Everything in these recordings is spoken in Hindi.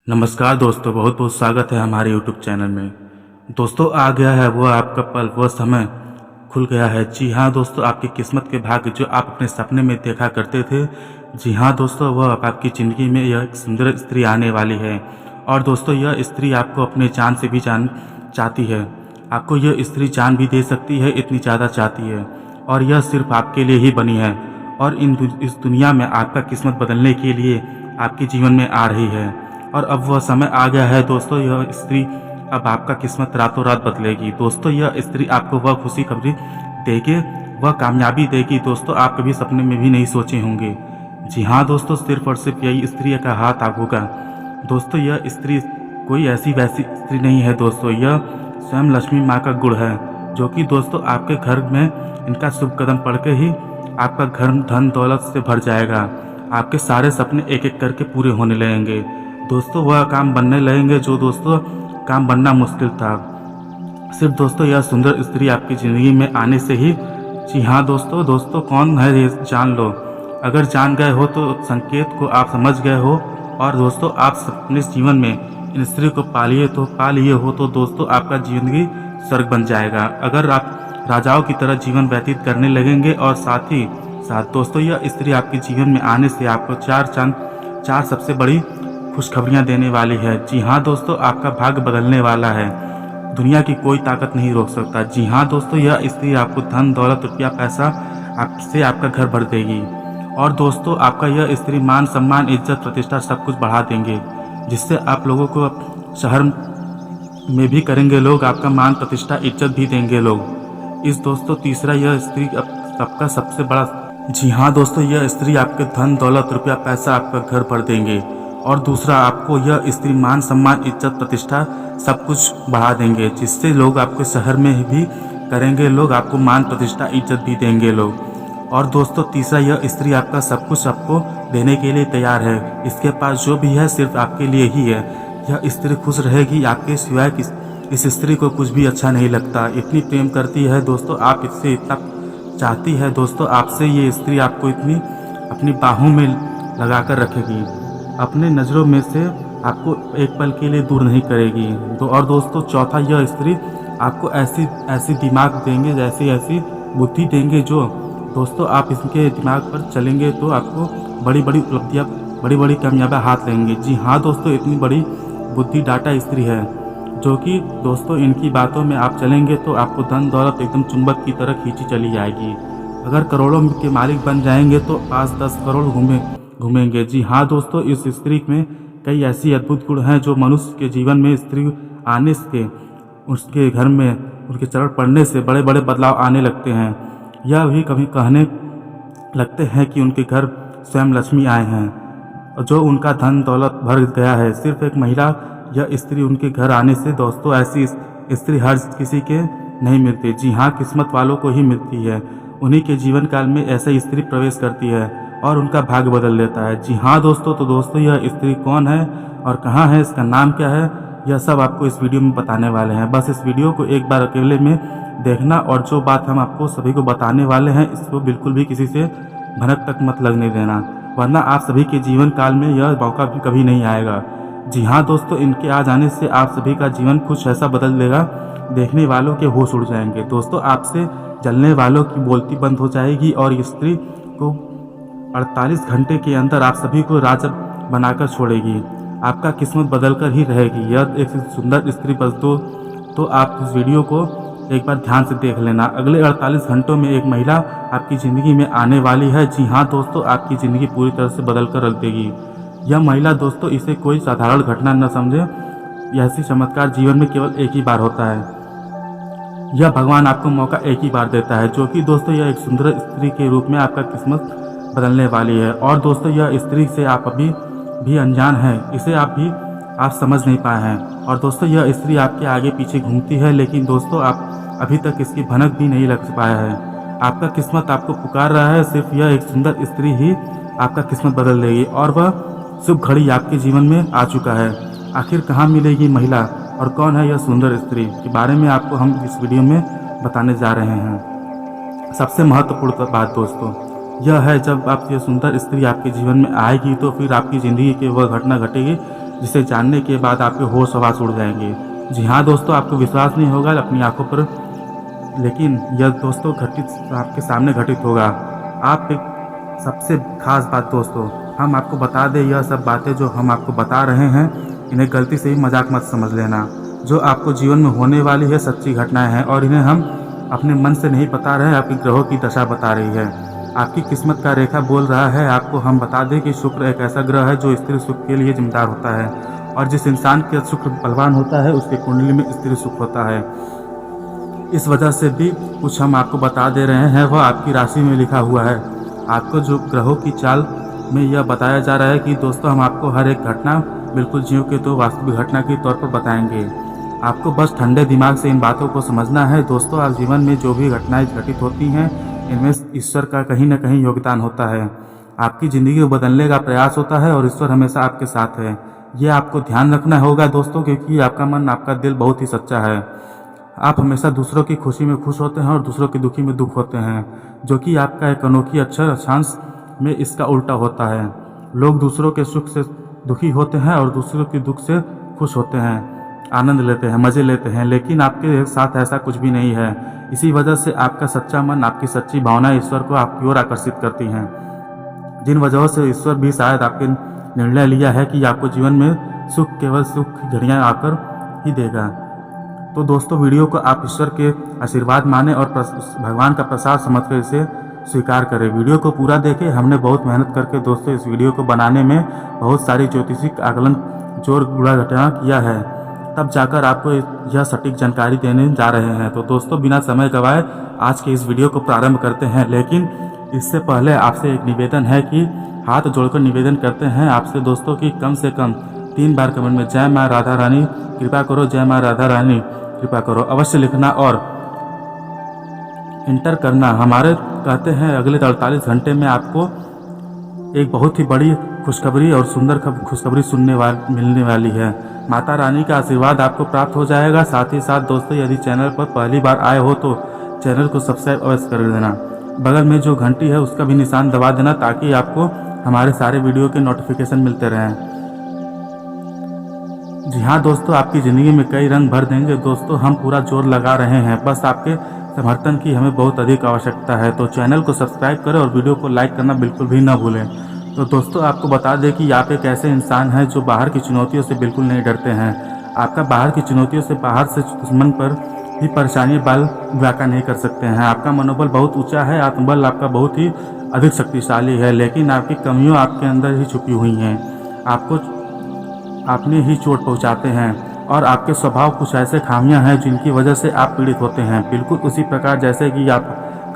नमस्कार दोस्तों, बहुत बहुत स्वागत है हमारे YouTube चैनल में। दोस्तों, आ गया है वो आपका पल, वो समय खुल गया है। जी हाँ दोस्तों, आपकी किस्मत के भाग्य जो आप अपने सपने में देखा करते थे, जी हाँ दोस्तों, वह अब आपकी ज़िंदगी में यह एक सुंदर स्त्री आने वाली है। और दोस्तों, यह स्त्री आपको अपने जान से भी जान चाहती है। आपको यह स्त्री जान भी दे सकती है, इतनी ज़्यादा चाहती है। और यह सिर्फ आपके लिए ही बनी है। और इस दुनिया में आपका किस्मत बदलने के लिए आपके जीवन में आ रही है। और अब वह समय आ गया है दोस्तों, यह स्त्री अब आपका किस्मत रातों रात बदलेगी। दोस्तों, यह स्त्री आपको वह खुशी खबरी देगी, वह कामयाबी देगी दोस्तों, आप कभी सपने में भी नहीं सोचे होंगे। जी हाँ दोस्तों, सिर्फ और सिर्फ यही स्त्री का हाथ होगा। दोस्तों, यह स्त्री कोई ऐसी वैसी स्त्री नहीं है दोस्तों, यह स्वयं लक्ष्मी माँ का गुण है, जो कि दोस्तों आपके घर में इनका शुभ कदम पड़ के ही आपका घर धन दौलत से भर जाएगा। आपके सारे सपने एक एक करके पूरे होने लगेंगे दोस्तों, वह काम बनने लगेंगे जो दोस्तों काम बनना मुश्किल था। सिर्फ दोस्तों यह सुंदर स्त्री आपकी ज़िंदगी में आने से ही। जी हाँ दोस्तों कौन है ये जान लो। अगर जान गए हो तो संकेत को आप समझ गए हो। और दोस्तों, आप अपने जीवन में इन स्त्री को पा लिए हो तो दोस्तों आपका जिंदगी स्वर्ग बन जाएगा। अगर आप राजाओं की तरह जीवन व्यतीत करने लगेंगे। और साथ ही साथ दोस्तों, यह स्त्री आपके जीवन में आने से आपको चार सबसे बड़ी खुशखबरियां देने वाली है। जी हाँ दोस्तों, आपका भाग्य बदलने वाला है, दुनिया की कोई ताकत नहीं रोक सकता। जी हाँ दोस्तों, यह स्त्री आपको धन दौलत रुपया पैसा आपसे आपका घर भर देगी। और दोस्तों, आपका यह स्त्री मान सम्मान इज्जत प्रतिष्ठा सब कुछ बढ़ा देंगे, जिससे आप लोगों को शहर में भी करेंगे लोग, आपका मान प्रतिष्ठा इज्जत भी देंगे लोग। इस दोस्तों तीसरा, यह स्त्री सबका सबसे बड़ा। जी हाँ दोस्तों, यह स्त्री आपके धन दौलत रुपया पैसा आपका घर भर देंगे। और दूसरा, आपको यह स्त्री मान सम्मान इज्जत प्रतिष्ठा सब कुछ बढ़ा देंगे, जिससे लोग आपके शहर में भी करेंगे लोग, आपको मान प्रतिष्ठा इज्जत भी देंगे लोग। और दोस्तों तीसरा, यह स्त्री आपका सब कुछ आपको देने के लिए तैयार है। इसके पास जो भी है सिर्फ आपके लिए ही है। यह स्त्री खुश रहेगी, आपके सिवाय इस स्त्री को कुछ भी अच्छा नहीं लगता। इतनी प्रेम करती है दोस्तों, आप इससे इतना चाहती है दोस्तों, आपसे ये स्त्री आपको इतनी अपनी बाहों में लगा कर रखेगी, अपने नज़रों में से आपको एक पल के लिए दूर नहीं करेगी। और दोस्तों चौथा, यह स्त्री आपको ऐसी दिमाग देंगे, ऐसी बुद्धि देंगे, जो दोस्तों आप इसके दिमाग पर चलेंगे तो आपको बड़ी बड़ी उपलब्धियाँ बड़ी बड़ी कामयाबियाँ हाथ लेंगे। जी हाँ दोस्तों, इतनी बड़ी बुद्धि डाटा स्त्री है, जो कि दोस्तों इनकी बातों में आप चलेंगे तो आपको धन दौलत एकदम चुंबक की तरह खींची चली जाएगी। अगर करोड़ों के मालिक बन जाएंगे तो 5-10 करोड़ घूमेंगे। जी हाँ दोस्तों, इस स्त्री में कई ऐसी अद्भुत गुण हैं जो मनुष्य के जीवन में स्त्री आने से, उसके घर में उनके चरण पड़ने से बड़े बड़े बदलाव आने लगते हैं। यह भी कभी कहने लगते हैं कि उनके घर स्वयं लक्ष्मी आए हैं, जो उनका धन दौलत भर गया है। सिर्फ एक महिला, यह स्त्री उनके घर आने से दोस्तों, ऐसी स्त्री हर किसी के नहीं मिलती। जी हाँ, किस्मत वालों को ही मिलती है। उन्हीं के जीवन काल में ऐसी स्त्री प्रवेश करती है और उनका भाग्य बदल देता है। जी हाँ दोस्तों, तो दोस्तों यह स्त्री कौन है और कहाँ है, इसका नाम क्या है, यह सब आपको इस वीडियो में बताने वाले हैं। बस इस वीडियो को एक बार अकेले में देखना, और जो बात हम आपको सभी को बताने वाले हैं इसको बिल्कुल भी किसी से भनक तक मत लगने देना, वरना आप सभी के जीवन काल में यह मौका भी कभी नहीं आएगा। जी हाँ दोस्तों, इनके आ जाने से आप सभी का जीवन कुछ ऐसा बदल देगा, देखने वालों के होश उड़ जाएंगे दोस्तों। आपसे जलने वालों की बोलती बंद हो जाएगी और स्त्री को 48 घंटे के अंदर आप सभी को राजा बनाकर छोड़ेगी। आपका किस्मत बदलकर ही रहेगी। यह एक सुंदर स्त्री बस दो तो आप इस वीडियो को एक बार ध्यान से देख लेना। अगले 48 घंटों में एक महिला आपकी ज़िंदगी में आने वाली है। जी हाँ दोस्तों, आपकी ज़िंदगी पूरी तरह से बदल कर रख देगी। यह महिला दोस्तों, इसे कोई साधारण घटना न समझे, ऐसी चमत्कार जीवन में केवल एक ही बार होता है। यह भगवान आपको मौका एक ही बार देता है, जो कि दोस्तों यह एक सुंदर स्त्री के रूप में आपका किस्मत बदलने वाली है। और दोस्तों यह स्त्री से आप अभी भी अनजान हैं, इसे आप समझ नहीं पाए हैं। और दोस्तों यह स्त्री आपके आगे पीछे घूमती है, लेकिन दोस्तों आप अभी तक इसकी भनक भी नहीं लग पाया है। आपका किस्मत आपको पुकार रहा है, सिर्फ यह एक सुंदर स्त्री ही आपका किस्मत बदल देगी। और वह शुभ घड़ी आपके जीवन में आ चुका है। आखिर कहाँ मिलेगी महिला और कौन है यह सुंदर स्त्री के बारे में आपको हम इस वीडियो में बताने जा रहे हैं। सबसे महत्वपूर्ण बात दोस्तों यह है, जब आप ये सुंदर स्त्री आपके जीवन में आएगी तो फिर आपकी ज़िंदगी की वह घटना घटेगी जिसे जानने के बाद आपके होश हवास उड़ जाएंगे। जी हाँ दोस्तों, आपको विश्वास नहीं होगा अपनी आंखों पर, लेकिन यह दोस्तों घटित आपके सामने घटित होगा। आप एक सबसे खास बात दोस्तों, हम आपको बता दें, यह सब बातें जो हम आपको बता रहे हैं इन्हें गलती से भी मजाक मत समझ लेना। जो आपको जीवन में होने वाली है सच्ची घटनाएं हैं, और इन्हें हम अपने मन से नहीं बता रहे हैं, आपकी ग्रहों की दशा बता रही है। आपकी किस्मत का रेखा बोल रहा है। आपको हम बता दें कि शुक्र एक ऐसा ग्रह है जो स्त्री सुख के लिए जिम्मेदार होता है, और जिस इंसान के शुक्र बलवान होता है उसके कुंडली में स्त्री सुख होता है। इस वजह से भी कुछ हम आपको बता दे रहे हैं, वह आपकी राशि में लिखा हुआ है। आपको जो ग्रहों की चाल में यह बताया जा रहा है कि दोस्तों हम आपको हर एक घटना बिल्कुल ज्यों के तो वास्तविक घटना के तौर पर बताएंगे। आपको बस ठंडे दिमाग से इन बातों को समझना है। दोस्तों, आप जीवन में जो भी घटनाएं घटित होती हैं इनमें ईश्वर का कहीं ना कहीं योगदान होता है। आपकी ज़िंदगी को बदलने का प्रयास होता है और ईश्वर हमेशा आपके साथ है। ये आपको ध्यान रखना होगा दोस्तों, क्योंकि आपका मन, आपका दिल बहुत ही सच्चा है। आप हमेशा दूसरों की खुशी में खुश होते हैं और दूसरों की दुखी में दुख होते हैं, जो कि आपका एक अनोखी अक्षर अक्षांश में इसका उल्टा होता है। लोग दूसरों के सुख से दुखी होते हैं और दूसरों के दुख से खुश होते हैं, आनंद लेते हैं, मज़े लेते हैं, लेकिन आपके साथ ऐसा कुछ भी नहीं है। इसी वजह से आपका सच्चा मन, आपकी सच्ची भावना ईश्वर को आपकी ओर आकर्षित करती हैं, जिन वजहों से ईश्वर भी शायद आपके निर्णय लिया है कि आपको जीवन में सुख केवल सुख की घड़ियाँ आकर ही देगा। तो दोस्तों, वीडियो को आप ईश्वर के आशीर्वाद माने और भगवान का प्रसाद समझकर इसे स्वीकार करें। वीडियो को पूरा देखें। हमने बहुत मेहनत करके दोस्तों इस वीडियो को बनाने में बहुत सारी ज्योतिषिक आकलन जोड़ गुणा घटाना किया है, तब जाकर आपको यह सटीक जानकारी देने जा रहे हैं। तो दोस्तों, बिना समय गवाए आज के इस वीडियो को प्रारंभ करते हैं। लेकिन इससे पहले आपसे एक निवेदन है कि हाथ जोड़कर निवेदन करते हैं आपसे दोस्तों कि कम से कम 3 बार कमेंट में जय माँ राधा रानी कृपा करो, जय माँ राधा रानी कृपा करो अवश्य लिखना और इंटर करना। हमारे कहते हैं अगले 48 घंटे में आपको एक बहुत ही बड़ी खुशखबरी और सुंदर खुशखबरी मिलने वाली है। माता रानी का आशीर्वाद आपको प्राप्त हो जाएगा। साथ ही साथ दोस्तों, यदि चैनल पर पहली बार आए हो तो चैनल को सब्सक्राइब अवश्य कर देना। बगल में जो घंटी है उसका भी निशान दबा देना, ताकि आपको हमारे सारे वीडियो के नोटिफिकेशन मिलते रहें। जी हाँ दोस्तों, आपकी ज़िंदगी में कई रंग भर देंगे दोस्तों। हम पूरा जोर लगा रहे हैं, बस आपके समर्थन की हमें बहुत अधिक आवश्यकता है। तो चैनल को सब्सक्राइब करें और वीडियो को लाइक करना बिल्कुल भी ना भूलें। तो दोस्तों, आपको बता दें कि आप एक ऐसे इंसान हैं जो बाहर की चुनौतियों से बिल्कुल नहीं डरते हैं। आपका बाहर की चुनौतियों से, बाहर से दुश्मन पर भी परेशानी बाल वाका नहीं कर सकते हैं। आपका मनोबल बहुत ऊंचा है, आत्मबल आपका बहुत ही अधिक शक्तिशाली है, लेकिन आपकी कमियों आपके अंदर ही छुपी हुई हैं। आपको अपने ही चोट पहुंचाते हैं, और आपके स्वभाव कुछ ऐसे खामियां हैं जिनकी वजह से आप पीड़ित होते हैं। बिल्कुल उसी प्रकार जैसे कि आप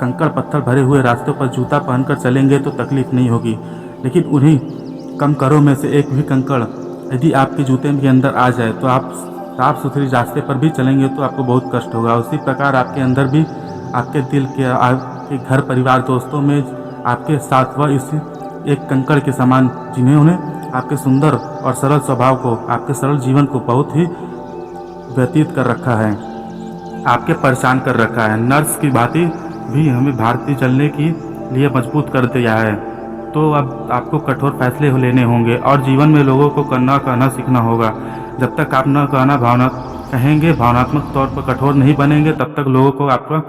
कंकड़ पत्थर भरे हुए रास्तों पर जूता पहनकर चलेंगे तो तकलीफ नहीं होगी, लेकिन उन्हीं कंकरों में से एक भी कंकड़ यदि आपके जूते के अंदर आ जाए तो आप साफ सुथरी रास्ते पर भी चलेंगे तो आपको बहुत कष्ट होगा। उसी प्रकार आपके अंदर भी, आपके दिल के, आपके घर परिवार दोस्तों में आपके साथ वह इस एक कंकड़ के समान जिन्होंने आपके सुंदर और सरल स्वभाव को, आपके सरल जीवन को बहुत ही व्यतीत कर रखा है, आपके परेशान कर रखा है। नर्स की भांति भी हमें भारतीय चलने के लिए मजबूत कर दिया है। तो अब आपको कठोर फैसले लेने होंगे और जीवन में लोगों को करना कहना सीखना होगा। जब तक आप न कहना कहेंगे, भावनात्मक तौर पर कठोर नहीं बनेंगे, तब तक लोगों को आपको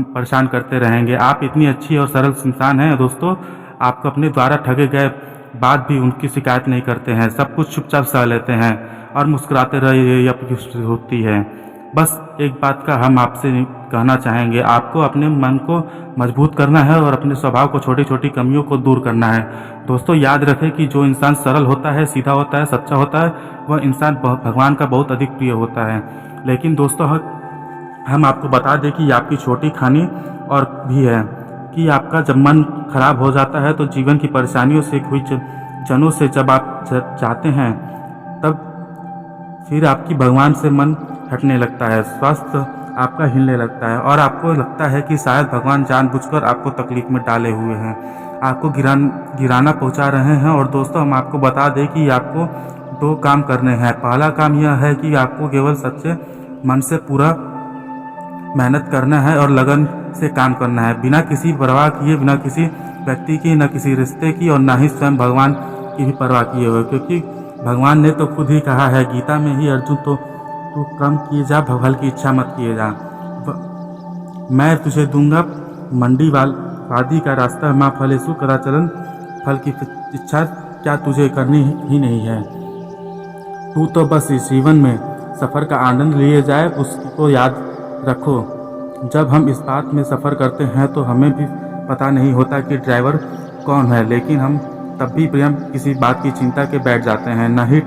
परेशान करते रहेंगे। आप इतनी अच्छी और सरल इंसान हैं दोस्तों, आपको अपने द्वारा ठगे गए बाद भी उनकी शिकायत नहीं करते हैं, सब कुछ चुपचाप सह लेते हैं और मुस्कुराते रहे आपकी होती है। बस एक बात का हम आपसे कहना चाहेंगे, आपको अपने मन को मजबूत करना है और अपने स्वभाव को, छोटी छोटी कमियों को दूर करना है। दोस्तों, याद रखें कि जो इंसान सरल होता है, सीधा होता है, सच्चा होता है, वह इंसान भगवान का बहुत अधिक प्रिय होता है। लेकिन दोस्तों, हम आपको बता दें कि आपकी छोटी खानी और भी है कि आपका जब मन खराब हो जाता है तो जीवन की परेशानियों से हुई जनों से जब आप जाते हैं, तब फिर आपकी भगवान से मन हटने लगता है, स्वास्थ्य आपका हिलने लगता है और आपको लगता है कि शायद भगवान जानबूझकर आपको तकलीफ में डाले हुए हैं, आपको गिराना पहुंचा रहे हैं। और दोस्तों, हम आपको बता दें कि आपको 2 काम करने हैं। पहला काम यह है कि आपको केवल सच्चे मन से पूरा मेहनत करना है और लगन से काम करना है, बिना किसी परवाह किए, बिना किसी व्यक्ति की, न किसी रिश्ते की और ना ही स्वयं भगवान की भी परवाह किए हुए, क्योंकि भगवान ने तो खुद ही कहा है गीता में ही, अर्जुन तो तू कर्म किए जा, फल की इच्छा मत किए जा। मैं तुझे दूंगा मंडी वादी का रास्ता, माँ फलेषु कदाचलन, फल की इच्छा क्या तुझे करनी ही नहीं है। तू तो बस इस जीवन में सफ़र का आनंद लिए जाए, उसको याद रखो। जब हम इस बात में सफ़र करते हैं तो हमें भी पता नहीं होता कि ड्राइवर कौन है, लेकिन हम तब भी प्रेम किसी बात की चिंता के बैठ जाते हैं। न ही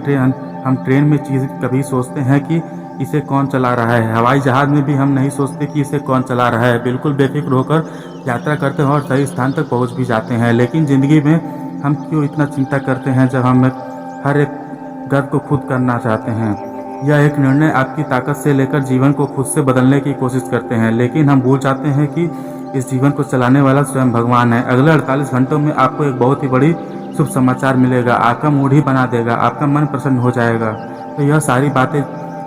हम ट्रेन में चीज़ कभी सोचते हैं कि इसे कौन चला रहा है। हवाई जहाज़ में भी हम नहीं सोचते कि इसे कौन चला रहा है। बिल्कुल बेफिक्र होकर यात्रा करते हैं और सही स्थान तक पहुंच भी जाते हैं। लेकिन ज़िंदगी में हम क्यों इतना चिंता करते हैं जब हम हर एक गत को खुद करना चाहते हैं। यह एक निर्णय आपकी ताकत से लेकर जीवन को खुद से बदलने की कोशिश करते हैं, लेकिन हम भूल जाते हैं कि इस जीवन को चलाने वाला स्वयं भगवान है। अगले 48 घंटों में आपको एक बहुत ही बड़ी शुभ समाचार मिलेगा, आपका मूड ही बना देगा, आपका मन प्रसन्न हो जाएगा। तो यह सारी बातें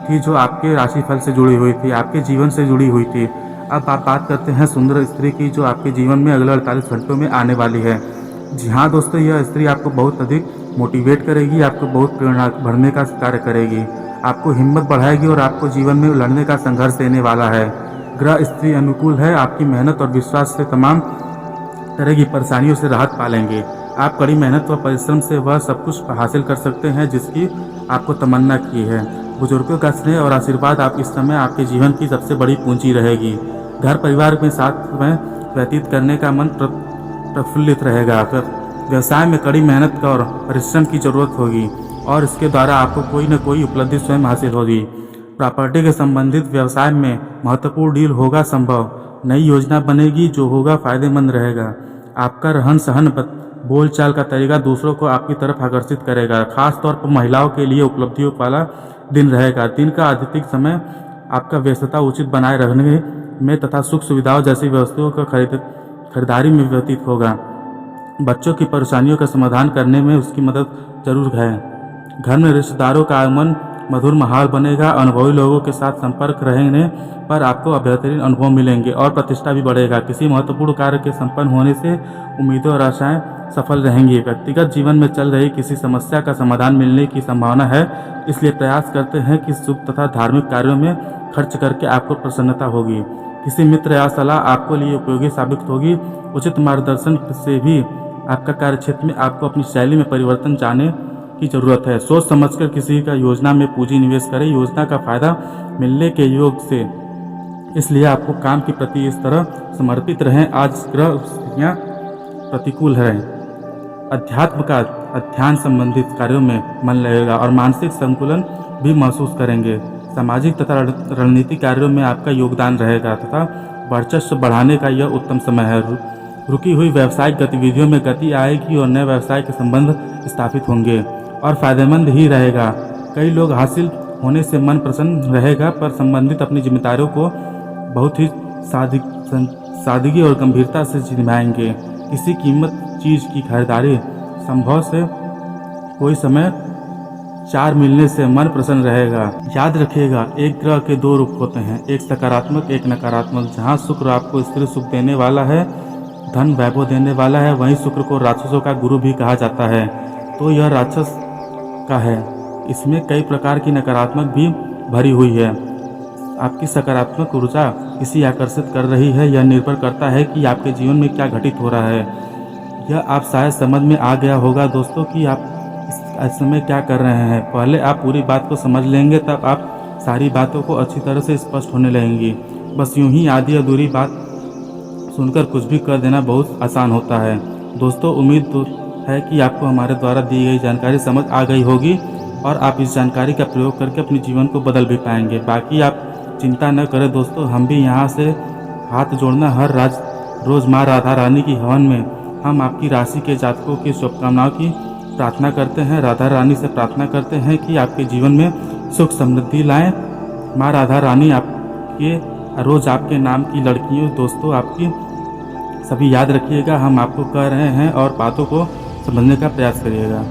थी जो आपके राशिफल से जुड़ी हुई थी, आपके जीवन से जुड़ी हुई थी। अब आप बात करते हैं सुंदर स्त्री की जो आपके जीवन में अगले 48 घंटों में आने वाली है। जी हाँ दोस्तों, यह स्त्री आपको बहुत अधिक मोटिवेट करेगी, आपको बहुत प्रेरणा भरने का कार्य करेगी, आपको हिम्मत बढ़ाएगी और आपको जीवन में लड़ने का संघर्ष देने वाला है। ग्रह स्त्री अनुकूल है, आपकी मेहनत और विश्वास से तमाम तरह की परेशानियों से राहत पालेंगे। आप कड़ी मेहनत व परिश्रम से वह सब कुछ हासिल कर सकते हैं जिसकी आपको तमन्ना की है। बुजुर्गों का स्नेह और आशीर्वाद आप इस समय आपके जीवन की सबसे बड़ी पूंजी रहेगी। घर परिवार में साथ में व्यतीत करने का मन प्रफुल्लित रहेगा। व्यवसाय में कड़ी मेहनत और परिश्रम की जरूरत होगी और इसके द्वारा आपको कोई न कोई उपलब्धि स्वयं हासिल होगी। प्रॉपर्टी के संबंधित व्यवसाय में महत्वपूर्ण डील होगा संभव। नई योजना बनेगी जो होगा फायदेमंद रहेगा। आपका रहन सहन बोलचाल का तरीका दूसरों को आपकी तरफ आकर्षित करेगा। खास तौर पर महिलाओं के लिए उपलब्धियों वाला दिन रहेगा। दिन का अधिकतर समय आपका व्यस्तता उचित बनाए रखने में तथा सुख सुविधाओं जैसी वस्तुओं का खरीदारी में व्यतीत होगा। बच्चों की परेशानियों का समाधान करने में उसकी मदद जरूर है। घर में रिश्तेदारों का आगमन मधुर माहौल बनेगा। अनुभवी लोगों के साथ संपर्क रहने पर आपको बेहतरीन अनुभव मिलेंगे और प्रतिष्ठा भी बढ़ेगा। किसी महत्वपूर्ण कार्य के संपन्न होने से उम्मीदें और आशाएं सफल रहेंगी। व्यक्तिगत जीवन में चल रही किसी समस्या का समाधान मिलने की संभावना है, इसलिए प्रयास करते हैं कि शुभ तथा धार्मिक कार्यों में खर्च करके आपको प्रसन्नता होगी। किसी मित्र या सलाह आपको लिए उपयोगी साबित होगी। उचित मार्गदर्शन से भी आपका कार्यक्षेत्र में आपको अपनी शैली में परिवर्तन जाने की जरूरत है। सोच समझकर किसी का योजना में पूंजी निवेश करें। योजना का फायदा मिलने के योग से, इसलिए आपको काम के प्रति इस तरह समर्पित रहें। आज ग्रह स्थितियाँ प्रतिकूल है। अध्यात्म का अध्ययन संबंधित कार्यों में मन लगेगा और मानसिक संतुलन भी महसूस करेंगे। सामाजिक तथा रणनीतिक कार्यों में आपका योगदान रहेगा तथा वर्चस्व बढ़ाने का यह उत्तम समय है। रुकी हुई व्यावसायिक गतिविधियों में गति आएगी और नए व्यवसाय के संबंध स्थापित होंगे और फायदेमंद ही रहेगा। कई लोग हासिल होने से मन प्रसन्न रहेगा, पर संबंधित अपनी जिम्मेदारियों को बहुत ही सादगी और गंभीरता से निभाएंगे। किसी कीमत चीज़ की खरीदारी संभव से कोई समय 4 मिलने से मन प्रसन्न रहेगा। याद रखिएगा, एक ग्रह के 2 रूप होते हैं, एक सकारात्मक एक नकारात्मक। जहाँ शुक्र आपको स्थिर सुख देने वाला है, धन वैभव देने वाला है, वहीं शुक्र को राक्षसों का गुरु भी कहा जाता है। तो यह राक्षस का है, इसमें कई प्रकार की नकारात्मक भी भरी हुई है। आपकी सकारात्मक ऊर्जा इसी आकर्षित कर रही है। यह निर्भर करता है कि आपके जीवन में क्या घटित हो रहा है। यह आप शायद समझ में आ गया होगा दोस्तों कि आप इस समय क्या कर रहे हैं। पहले आप पूरी बात को समझ लेंगे, तब आप सारी बातों को अच्छी तरह से स्पष्ट होने लगेंगी। बस यूं ही आधी अधूरी बात सुनकर कुछ भी कर देना बहुत आसान होता है। दोस्तों, उम्मीद है कि आपको हमारे द्वारा दी गई जानकारी समझ आ गई होगी और आप इस जानकारी का प्रयोग करके अपने जीवन को बदल भी पाएंगे। बाकी आप चिंता न करें दोस्तों, हम भी यहाँ से हाथ जोड़ना हर रोज़ माँ राधा रानी की हवन में हम आपकी राशि के जातकों की शुभकामनाओं की प्रार्थना करते हैं। राधा रानी से प्रार्थना करते हैं कि आपके जीवन में सुख समृद्धि लाएं। माँ राधा रानी आपके रोज़ आपके नाम की लड़कियों दोस्तों आपकी सभी याद रखिएगा। हम आपको कह रहे हैं और बातों को समझने का प्रयास करिएगा।